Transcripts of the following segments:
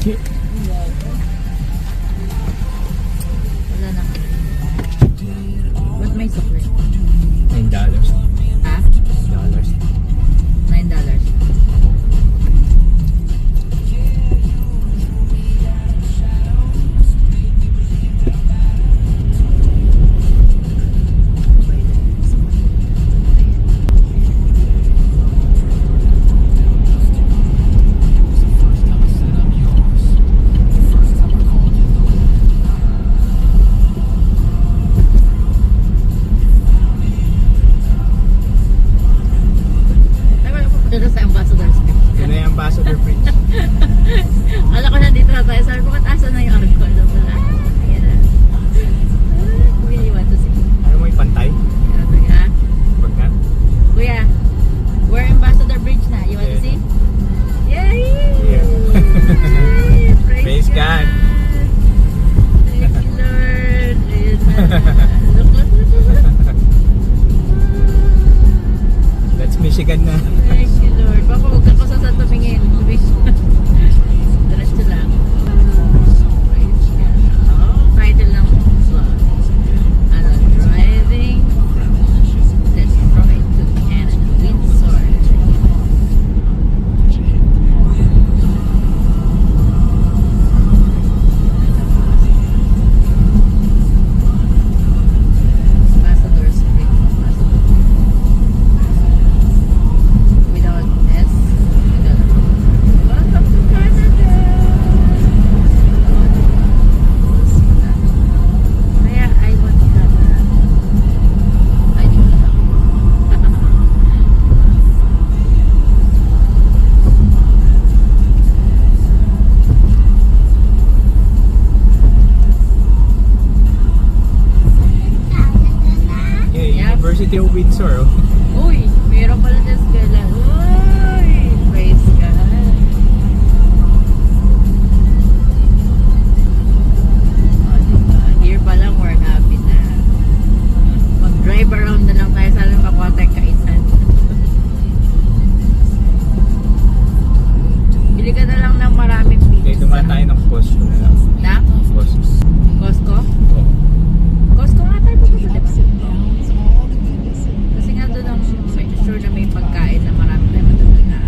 Wala na. Ba't may sukli? $9. Ha? Dollars. $9. Dito sa Ambassador's Beach. Yun na yung Ambassador Bridge. Alam ko nandito na tayo. Sabi ko, asa na yung arko? Alam ko na. Ayan na. Kuya, you want to see? Ano mo yung pantay? Kuya, Pagka? Kuya, we're Ambassador Bridge na. You want to see? Yay! Yeah. Praise Praise God. Thank you, Lord. Ayan na. Look. That's Michigan na. Thank you, Lord. Baka huwag ka sa tumingin. Diretso lang. Praise God. Oh, title ng vlog. Ano, driving from Detroit to Canada. Windsor. Ambassador's Bridge. Without S. Welcome to Canada! Kaya I want Canada. Ay, di ko na. Yeah, University of Windsor. Oh. Uy, meron pala sa eskwela. Uy, praise God. O, diba? Here pa lang, we're happy na. Mag-drive around na lang tayo. Sana makuha tayong kainan. Bili ka na lang ng maraming Okay, pizza. dumaan tayo ng Costco na lang. Na? Costco. Costco? Oo. Costco nga tayo pupunta, diba? Kasi nga doon ang sure na may pagkain na marami tayo matutunan.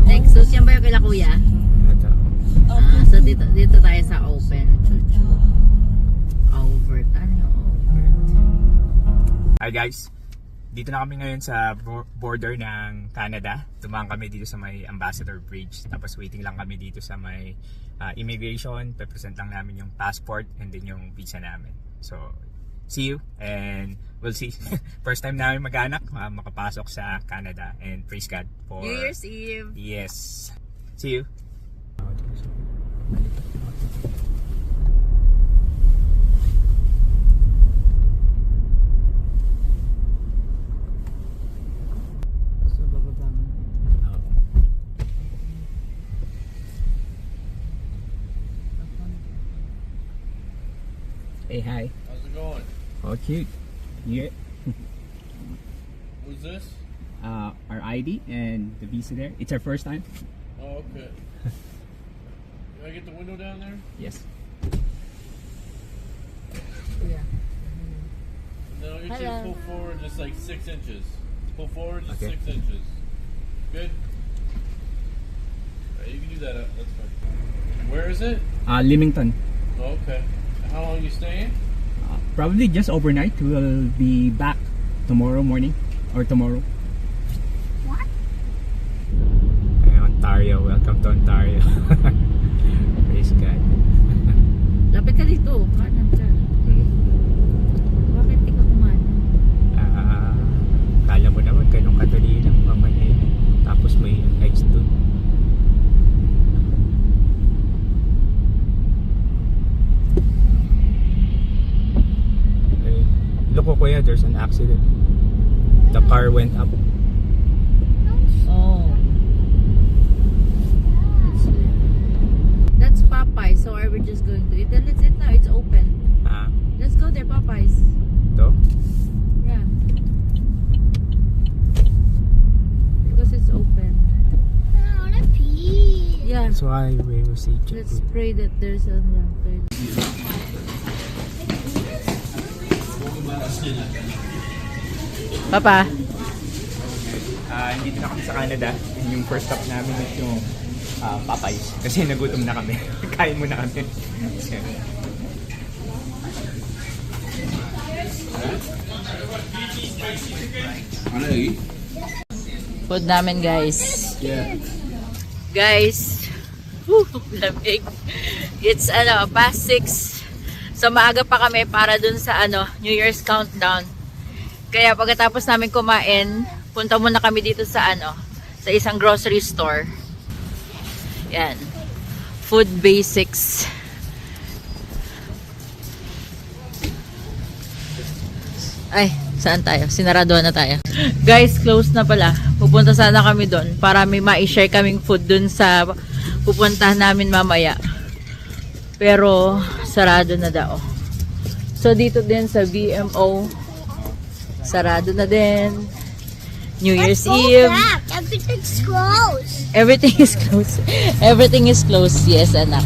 Next, so yan ba yung kila kuya? Ito. So dito tayo sa open. Chuchu. Overt. Ano yung overt? Hi guys. Dito na kami ngayon sa border ng Canada. Tumaan kami dito sa may Ambassador Bridge. Tapos waiting lang kami dito sa may immigration. Pe-present lang namin yung passport and then yung visa namin. So, see you and we'll see. First time namin mag-anak, makapasok sa Canada, and praise God for New Year's Eve. Yes. See you. So, bababa mo. Hey, hi. How's it going? Oh, cute. Yeah. Who's this? Our ID and the visa there. It's our first time. Oh, okay. Can I get the window down there? Yes. Kuya. And then I'll get you Hello. to pull forward just like 6 inches. Pull forward just Okay. 6 inches. Good? Alright, you can do that. That's fine. Where is it? Leamington. Oh, okay. How long you staying? Probably just overnight. We'll be back tomorrow morning or tomorrow. What? Ontario. Welcome to Ontario. Praise God. Lapit ka dito. Kanan ka. Bakit di ka kumanan? Kala mo naman ganun kadali lang mamaya. Tapos may lights doon. accident. The car went up. Oh. That's Popeyes. So are we just going to eat? Then let's eat now. It's open. Ah, Let's go there, Popeyes. ito. Yeah. Because it's open. I wanna pee. Yeah. That's why we will see Let's pray that there's a toilet. Papa. Dito na kami sa Canada. Yung first stop namin is yung Popeyes. Kasi nagutom na kami. Kain muna kami. Food namin, guys. Yeah. Guys. Lamig. It's past 6. So maaga pa kami para dun sa New Year's countdown. Kaya pagkatapos namin kumain, punta muna kami dito sa sa isang grocery store. Yan. Food basics. Ay, saan tayo? Sinaraduhan na tayo. Guys, close na pala. Pupunta sana kami doon para may ma-share kaming food doon sa pupuntahan namin mamaya. Pero sarado na daw. So dito din sa BMO, sarado na din. New Year's Eve. Everything's closed. Everything is closed. Everything is closed. Yes, anak.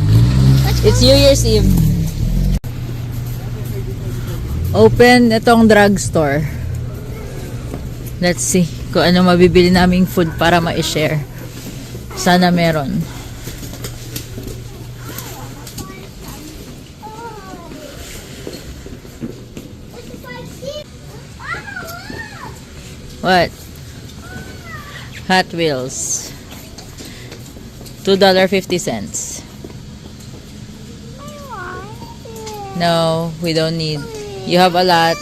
It's New Year's Eve. Open itong drugstore. Let's see kung ano mabibili naming food para ma-share. Sana meron. What? Hot Wheels. $2.50. No, we don't need. You have a lot.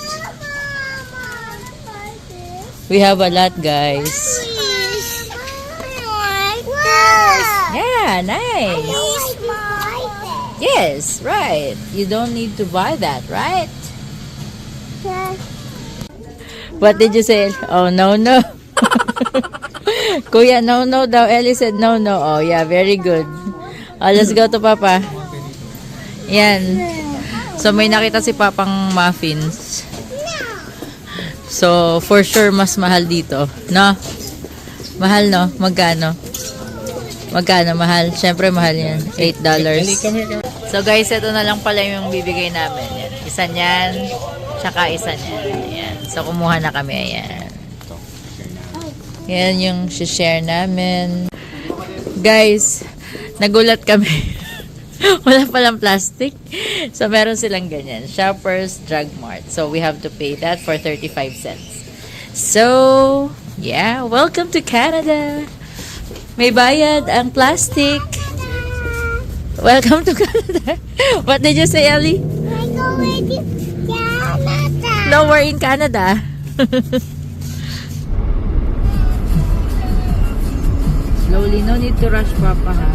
We have a lot, guys. Please. I like this. Yeah, nice. Please buy this. Yes, right. You don't need to buy that, right? Yes. What did you say? Oh, no, no. Kuya, no, no daw. Ellie said no, no. Oh, yeah, very good. Oh, let's go to Papa. Yan. So, may nakita si Papang muffins. So, for sure, mas mahal dito. No? Mahal, no? Magkano? Magkano? Mahal? Siyempre, mahal yan. $8. So, guys, ito na lang pala yung bibigay namin. Yan. Isa niyan, tsaka isa niyan. Ayan. So, kumuha na kami. Ayan. Yan yung share namin. Guys, nagulat kami. Wala palang plastic. So, meron silang ganyan. Shoppers Drug Mart. So, we have to pay that for 35 cents. So, yeah. Welcome to Canada. May bayad ang plastic. Welcome to Canada. What did you say, Ellie? I go with you. Canada. No, we're in Canada. Slowly. No need to rush, Papa, ha?